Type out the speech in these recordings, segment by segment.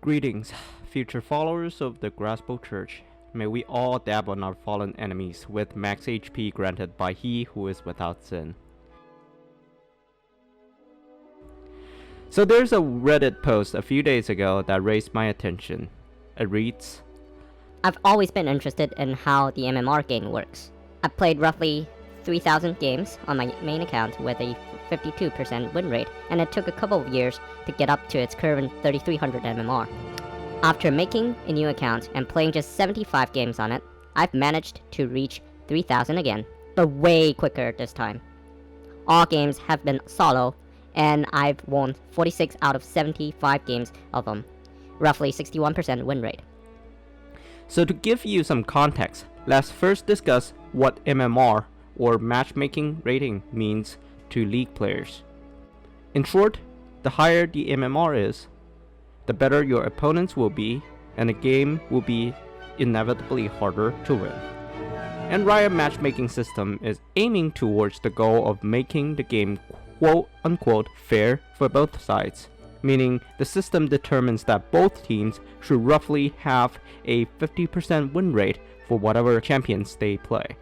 Greetings, future followers of the Gospel Church. May we all dab on our fallen enemies with max HP granted by He who is without sin. So there's a Reddit post a few days ago that raised my attention. It reads, I've always been interested in how the MMR game works. I've played roughly 3,000 games on my main account with a 52% win rate, and it took a couple of years to get up to its current 3,300 MMR. After making a new account and playing just 75 games on it, I've managed to reach 3,000 again, but way quicker this time. All games have been solo, and I've won 46 out of 75 games of them, roughly 61% win rate. So to give you some context, let's first discuss what MMR or matchmaking rating means to league players. In short, the higher the MMR is, the better your opponents will be, and the game will be inevitably harder to win. And Riot matchmaking system is aiming towards the goal of making the game quote-unquote fair for both sides, meaning the system determines that both teams should roughly have a 50% win rate for whatever champions they play.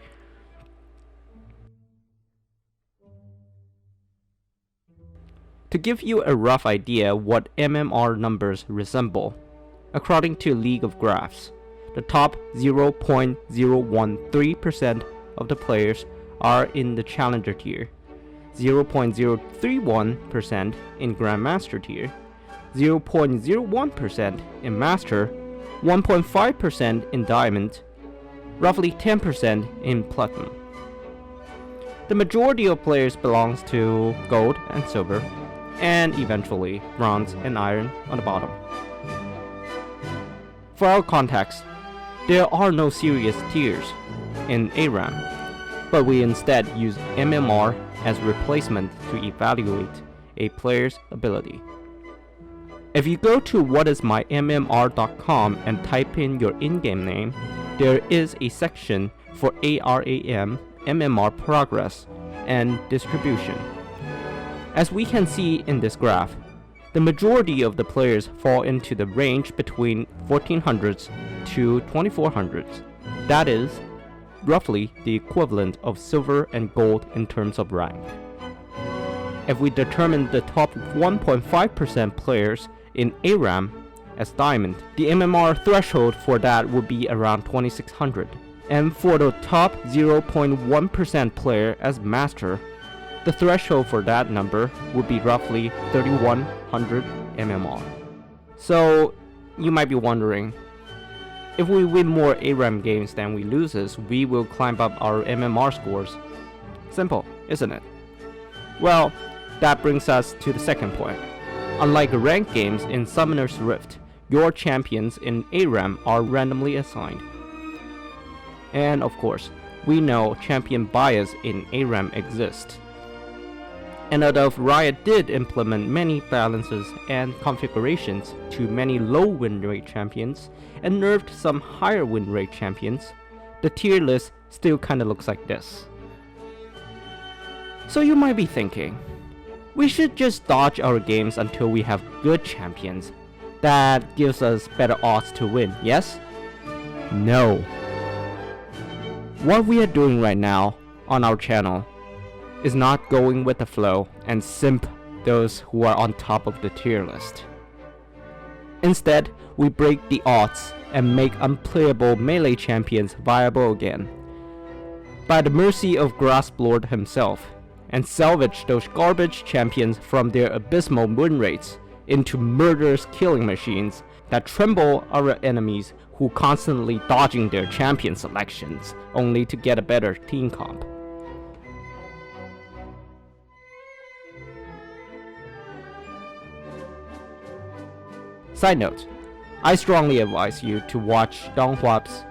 To give you a rough idea what MMR numbers resemble, according to League of Graphs, the top 0.013% of the players are in the Challenger tier, 0.031% in Grandmaster tier, 0.01% in Master, 1.5% in Diamond, roughly 10% in Platinum. The majority of players belongs to Gold and Silver, and eventually Bronze and Iron on the bottom. For our context, there are no serious tiers in ARAM, but we instead use MMR as replacement to evaluate a player's ability. If you go to whatismymmr.com and type in your in-game name, there is a section for ARAM MMR progress and distribution. As we can see in this graph, the majority of the players fall into the range between 1400s to 2400s. That is, roughly the equivalent of silver and gold in terms of rank. If we determine the top 1.5% players in ARAM as diamond, the MMR threshold for that would be around 2600. And for the top 0.1% player as master, the threshold for that number would be roughly 3100 MMR. So you might be wondering, if we win more ARAM games than we loses, we will climb up our MMR scores. Simple, isn't it? Well, that brings us to the second point. Unlike ranked games in Summoner's Rift, your champions in ARAM are randomly assigned. And of course, we know champion bias in ARAM exists. And although Riot did implement many balances and configurations to many low win rate champions and nerfed some higher win rate champions, the tier list still kinda looks like this. So you might be thinking, we should just dodge our games until we have good champions. That gives us better odds to win, yes? No. What we are doing right now on our channel is not going with the flow and simp those who are on top of the tier list. Instead, we break the odds and make unplayable melee champions viable again, by the mercy of Grasplord himself, and salvage those garbage champions from their abysmal win rates into murderous killing machines that tremble our enemies who constantly dodging their champion selections only to get a better team comp. Side note, I strongly advise you to watch Donghwa's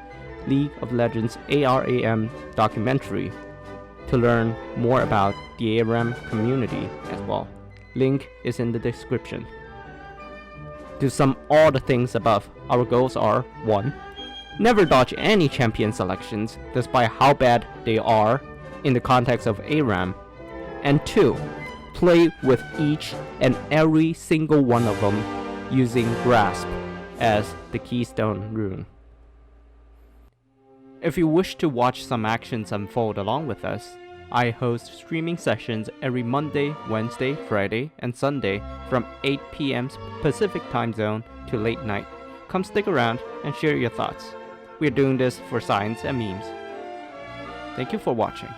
League of Legends ARAM documentary to learn more about the ARAM community as well. Link is in the description. To sum all the things above, our goals are 1. Never dodge any champion selections despite how bad they are in the context of ARAM. And 2. Play with each and every single one of them using Grasp as the Keystone Rune. If you wish to watch some actions unfold along with us, I host streaming sessions every Monday, Wednesday, Friday, and Sunday from 8 p.m. Pacific time zone to late night. Come stick around and share your thoughts. We're doing this for science and memes. Thank you for watching.